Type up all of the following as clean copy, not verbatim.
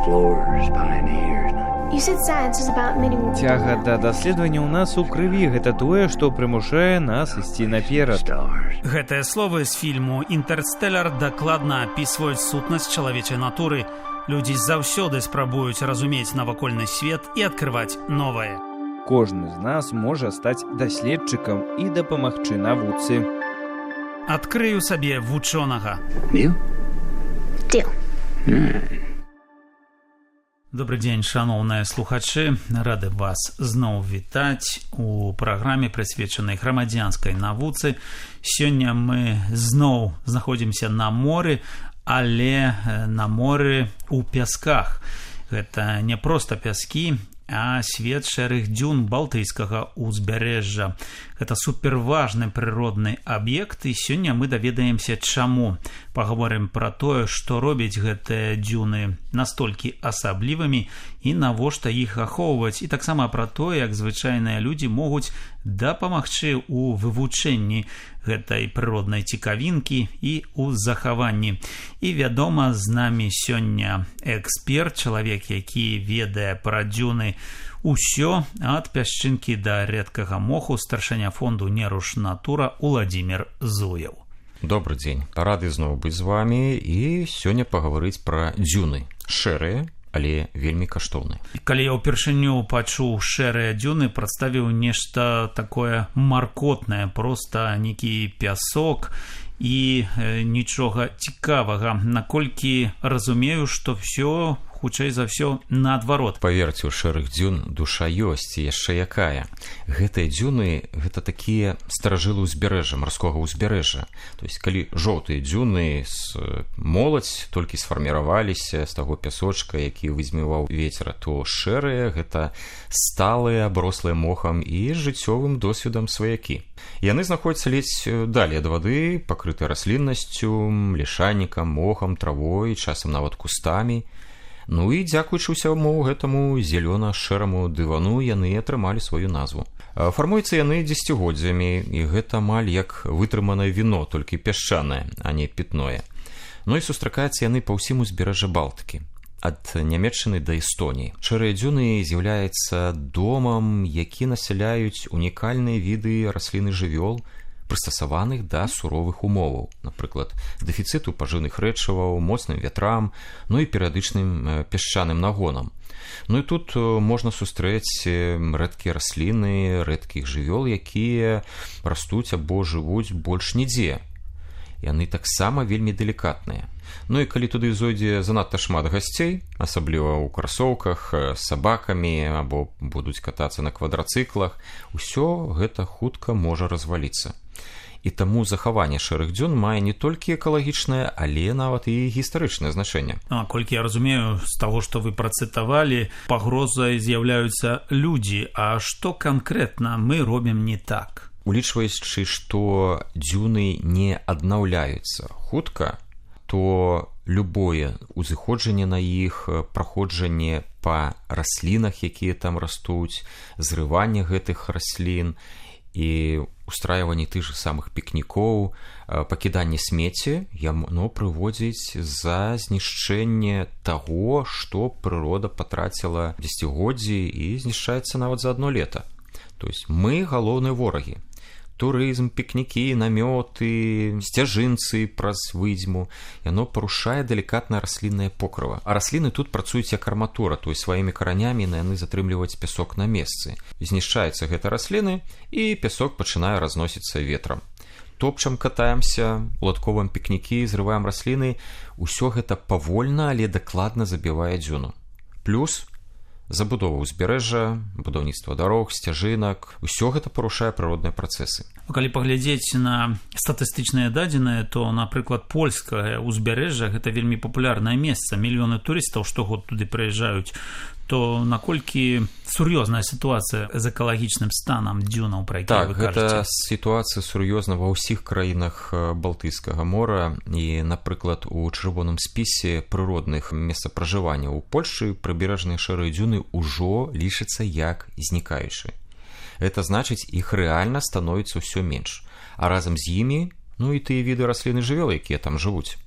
Explorers, pioneers. You said science is about meeting... Цяга да даследавання ў нас у крыві – гэта тое, што прымушае нас ісці наперад. Гэтыя словы з фільму «Інтэрстэлар» дакладна апісваюць сутнасць чалавечай натуры. Людзі заўсёды спрабуюць разумець навакольны свет і адкрываць новае. Кожны з нас можа стаць даследчыкам і дапамагчы навуцы. Адкрыю сабе вучонага. Deal? Deal. Добрый дзень, шаноўныя слухачы. Рады вас зноў вітаць у праграме, прысвечанай грамадзянскай навуцы. Сёння мы зноў знаходзімся на моры, але на моры ў пясках. Гэта не проста пяскі, а свет шэрых дзюн балтыйскага ўзбярэжжа. Гэта суперважны прыродны аб'ект, і сёння мы даведаемся чаму. Паговорым пра тое, што робяць гэтыя дзюны настолькі асаблівымі і навошта іх ахоўваць, і таксама пра тое, як звычайныя людзі могуць дапамагчы ў вывучэнні гэтай прыроднай цікавінкі і ў захаванні. І, вядома, з намі сёння эксперт, чалавек, які ведае пра дзюны усё ад пясчынкі да рэдкага моху, старшыня фонду «Неруш Натура» Уладзімір Зуяў. Добрый дзень. Рады зноў быць з вами і сёння пагаварыць пра дзюны. Шэрыя, але вельмі каштоўныя. Калі я ўпершыню пачуў шэрыя дзюны, прадставіў нешта такое маркотнае, проста нейкі пясок і нічога цікавага. Наколькі разумею, што ўсё хутчэй за ўсё наадварот. Паверце, у шэрых дзюн душа ёсць, і яшчэ якая. Гэтыя дзюны, гэта такія старажылы ўзбярэжжа, марскога ўзбярэжжа. То есть, калі жоўтыя дзюны моладзь толькі сфарміраваліся з таго пясочка, які вызміваў вецер, то шэрыя гэта сталыя, аброслыя мохам і жыццёвым досведам сваякі. Яны знаходзяцца ледзь далей ад вады, пакрытыя расліннасцю, лішайнікам, мохам, травой, часам нават кустамі. Ну і дзякуючы ўсяму гэтаму зелёна-шэраму дывану яны атрымалі сваю назву. Фармуюцца яны дзесяцігоддзямі, і гэта амаль як вытрыманае віно, толькі пясчанае, а не пітное. Ну і сустракаюцца яны па ўсім узбярэжжы Балтыкі, ад Нямецчыны да Эстоніі. Шэрыя дзюны з'яўляюцца домам, які насяляюць унікальныя віды раслін і жывёл, прыстасаваных да суровых умоваў, напрыклад, дэфіцыту пажыўных рэчываў, моцным вятрам, ну і перыядычным пясчаным нагонам. Ну і тут можна сустрэць рэдкія расліны, рэдкіх жывёл, якія растуць або жывуць больш нідзе. Яны таксама вельмі далікатныя. Ну і калі туды зойдзе занадта шмат гасцей, асабліва ў красоўках, з сабакамі або будуць катацца на квадрацыклах, усё гэта хутка можа разваліцца. І таму захаванне шэрых дзюн мае не толькі экалагічнае, але нават і гістарычнае значэнне. Колькі я разумею, з таго, што вы працытавалі, пагрозай з'яўляюцца людзі. А што канкрэтна мы робім не так? Улічваючы, што дзюны не аднаўляюцца хутка, то любое узыходжанне на іх, праходжанне па раслінах, якія там растуць, зрыванне гэтых раслін і устрайванне тых же самых пікнікоў, пакіданне смецці, яно прыводзіць за знішчэнне таго, што прырода патраціла дзесяцігоддзі і знішчаецца нават за адно лета. То есть мы галоўныя ворагі. Турызм, пікнікі, намёты, сцяжынцы праз выдзьму, яно парушае далікатнае расліннае покрыва. А расліны тут працуюць як арматура, то есть сваімі каранямі яны затрымліваюць пясок на месцы. Знішчаюцца гэтыя расліны, і пясок пачынае разносіцца ветрам. Топчам, катаемся, уладковым пікнікі, зрываем расліны. Усё гэта павольна, але дакладна забівае дзюну. Плюс забудова ўзбярэжжа, будаўніцтва дарог, сцяжынак, усё гэта парушае прыродныя працэсы. Калі паглядзець на статыстычныя дадзеныя, то, напрыклад, польскае ўзбярэжжа гэта вельмі папулярнае месца. Мільёны турыстаў штогод туды прыязджаюць. То наколькі сур'ёзная сітуацыя з экалагічным станам дзюнаў, пра які вы кажаце? Так, гэта сітуацыя сур'ёзна ва ўсіх краінах Балтыйскага мора, і, напрыклад, у чырвоным спісе прыродных месцапражывання ў Польшчы прыбярэжныя шэрыя дзюны ўжо лічацца як знікаючыя. Гэта значыць, іх рэальна становіцца ўсё менш, а разам з імі, ну і тыя віды раслін і жывёл, якія там жывуць.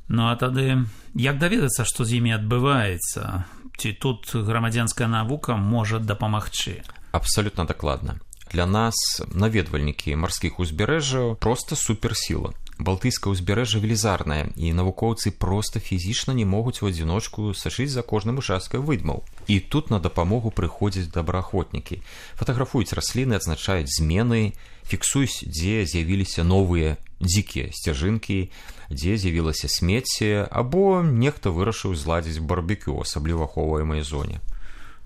Ну а тады як даведацца, што з імі адбываецца? Ці тут грамадзянская навука можа дапамагчы? Абсолютно дакладна. Для нас наведвальнікі марскіх узбярэжжаў проста суперсіла. Балтыйскае ўзбярэжжа велізарнае, і навукоўцы проста фізічна не могуць у адзіночку сачыць за кожным участкам выдмаў. І тут на дапамогу прыходзяць добраахвотнікі. Фатаграфуюць расліны, адзначаюць змены, фіксуюць, дзе з'явіліся новыя дзікія сцяжынкі, дзе з'явілася смецце, або нехта вырашыў зладзіць барбекю, асабліва ахоўваемай зоне.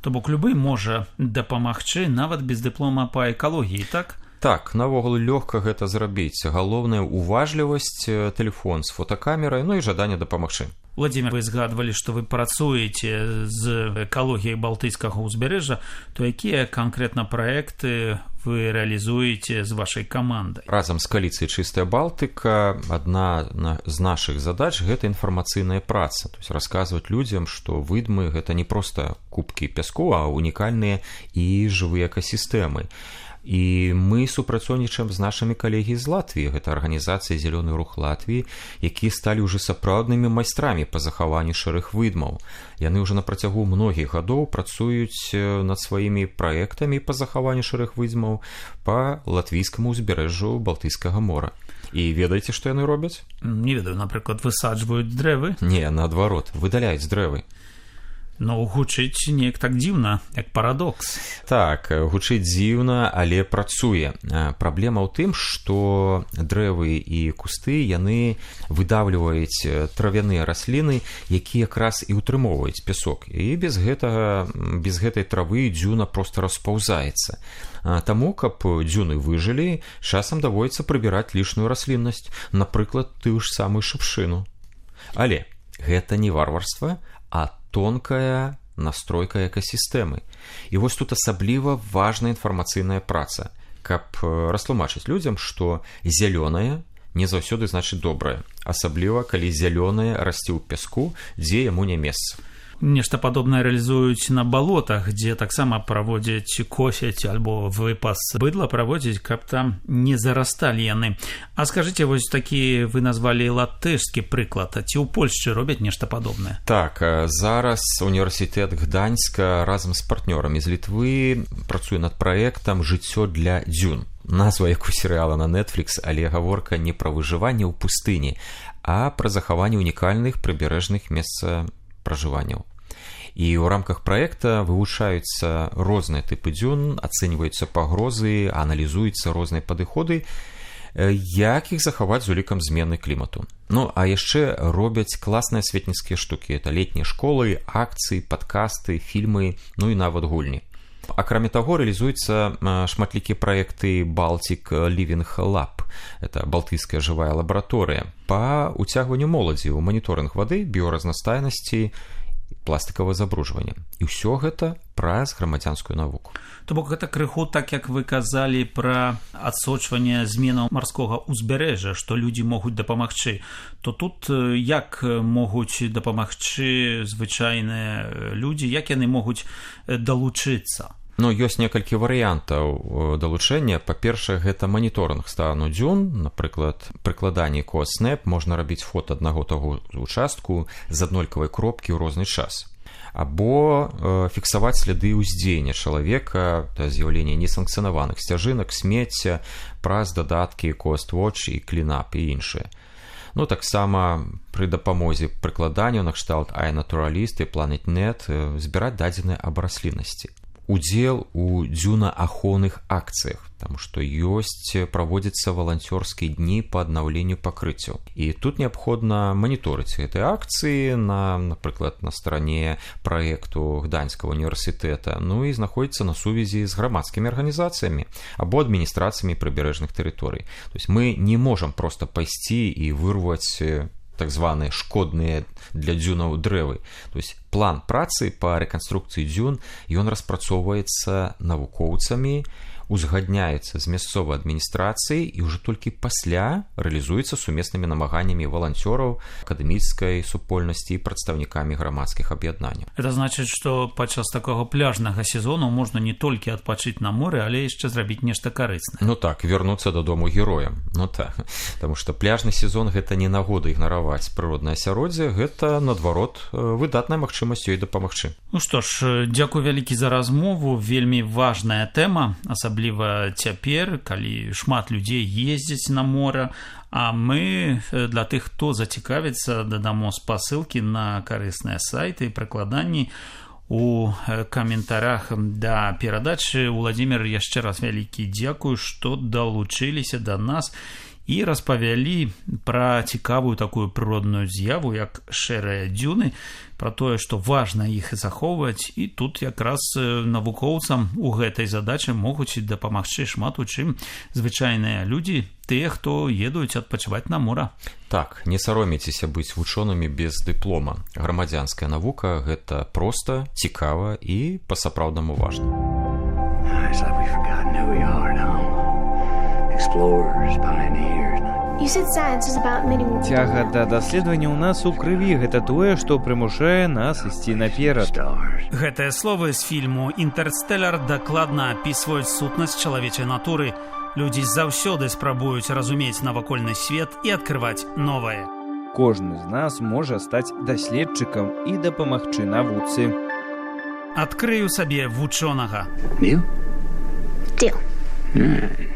То бок любы можа дапамагчы нават без дыплома па экалогіі, так? Так, навогул лёгка гэта зрабіць. Галоўная уважлівасць, тэлефон з фотакамерай, ну і жаданне дапамагчы. Владимир, вы згадвалі, што вы працуеце з экалогіяй балтыйскага ўзбярэжжа, то якія канкрэтна праекты вы рэалізуеце з вашай камандай? Разам з кааліцыяй «Чыстая Балтыка» адна з нашых задач – гэта інфармацыйная праца. То есть расказваць людзям, што выдмы – гэта не проста кубкі пяску, а унікальныя і жывыя экасістэмы. І мы супрацоўнічаем з нашымі калегі з Латвіі, гэта арганізацыя «Зялёны рух Латвіі», якія сталі ўжо сапраўднымі майстрамі па захаванні шэрых выдмаў. Яны ўжо на працягу многіх гадоў працуюць над сваімі праектамі па захаванні шэрых выдмаў па латвійскаму ўзбярэжжу Балтыйскага мора. І ведаеце, што яны робяць? Не ведаю, напрыклад, высаджваюць дрэвы? Не, наадварот, выдаляюць дрэвы. Ну, гучыць неяк так дзіўна, як парадокс. Так, гучыць дзіўна, але працуе. Праблема ў тым, што дрэвы і кусты, яны выдавліваюць травяныя расліны, якія якраз і ўтрымоўваюць пясок. І без гэтай травы дзюна проста распаўзаецца. Таму, каб дзюны выжылі, часам даводзіцца прыбіраць лішнюю расліннасць, напрыклад, тую ж самую шыпшыну. Але гэта не варварства, а тонкая настройка экасістэмы. І вось тут асабліва важная інфармацыйная праца, каб растлумачыць людзям, што зялёнае не заўсёды значыць добрае, асабліва калі зялёнае расце ў пяску, дзе яму не месца. Нешта падобнае рэалізуюць на балотах, дзе таксама праводзяць, косяць альбо выпас быдла праводзяць, каб там не зарасталі яны. А скажыце, вось такі вы назвалі латышскі прыклад, ці ў Польшчы робяць нешта падобнае? Так, зараз універсітэт Гданьска разам з партнёрамі з Літвы працуе над праектам «Жыццё для дзюн». Назва як у серыяла на Netflix, але гаворка не пра выжыванне ў пустыні, а пра захаванне унікальных прыбярэжных месцапражыванняў. І ў рамках праекта вывучаюцца розныя тыпы дзюн, ацэньваюцца пагрозы, аналізуюцца розныя падыходы, як іх захаваць з улікам змены клімату. Ну, а яшчэ робяць класныя асветніцкія штукі. Это летнія школы, акцыі, падкасты, фільмы, ну і нават гульні. Акрамя таго, рэалізуюцца шматлікія праекты «Baltic Living Lab». Это балтыйская жывая лабараторыя па уцягванню моладзі ў маніторынг вады, біёразнастайнасці, пластикавае забруджванне. І ўсё гэта праз грамадзянскую навуку. То бок гэта крыху так, як вы казалі пра адсочванне зменаў марскога ўзбярэжжа, што людзі могуць дапамагчы. То тут як могуць дапамагчы звычайныя людзі, як яны могуць далучыцца? Ну, ёсць некалькі варыянтаў далучэння. Па-першае, гэта маніторынг стану дзюн. Напрыклад, прыкладанне коснэп можна рабіць фота аднаго таго участку з аднолькавай кропкі ў розны час. Або фіксаваць сляды ўздзеяння чалавека, з'яўлення несанкцыянаваных сцяжынак, смецця праз дадаткі Coastwatch і Cleanup і іншыя. Ну, таксама пры дапамозе прыкладанняў накшталт iNaturalist і PlanetNet збіраць дадзеныя аб расліннасці. Удзел у дзюнаахоўных акцыях, таму што праводзяцца валанцёрскія дні па аднаўленню пакрыццяў. І тут неабходна маніторыць гэтыя акцыі, напрыклад, на старане праекту Гданьскага універсітэта, ну і знаходзіцца на сувязі з грамадскімі арганізацыямі або адміністрацыямі прыбярэжных тэрыторый. То есть мы не можам проста пайсці і вырваць так званыя шкодныя для дзюнаў дрэвы. То есть план працы па рэканструкцыі дзюн, ён распрацоўваецца навукоўцамі узгадняецца з мясцовай адміністрацыяй і ўжо толькі пасля рэалізуецца сумеснымі намаганнямі валанцёраў, акадэмічнай супольнасці і прадстаўнікамі грамадскіх аб'яднанняў. Это значит, что падчас такого пляжнага сезону можно не толькі адпачыць на моры, але яшчэ зрабіць нешта карыснае. Ну так, вярнуцца дадому героям. Ну так, потому что пляжны сезон гэта не нагода ігнараваць прыроднае асяроддзе, гэта, наадварот, выдатная магчымасць ёй дапамагчы. Ну што ж, дзякуй вялікі за размову, вельмі важная тэма, асабліва цяпер, калі шмат людзей ездзяць на мора, а мы для тых, хто зацікавіцца, дадамо спасылкі на карысныя сайты і прыкладанні у каментарях да перадачы. Уладзімир, яшчэ раз вялікі дзякуй, што далучыліся да нас і распавялі пра цікавую такую прыродную з'яву, як шэрыя дзюны, пра тое, што важна іх захоўваць, і тут якраз навукоўцам у гэтай задачы могуць дапамагчы шмат у чым звычайныя людзі, тыя, хто едуць адпачываць на мора. Так, не саромейцеся быць вучонымі без дыплома. Грамадзянская навука – гэта проста, цікава і па-сапраўднаму важна. It's like we've forgotten who we are now. Explorers, pioneers. You said science is about meeting Цяга да даследавання ў нас у крыві, гэта тое, што прымушае нас ісці наперад. Stars. Гэтыя словы з фільму «Інтэрстэлар» дакладна апісваюць сутнасць чалавечай натуры. Людзі заўсёды спрабуюць разумець навакольны свет і адкрываць новае. Кожны з нас можа стаць даследчыкам і дапамагчы навуцы. Адкрыю сабе вучонага. Deal? Deal. All right.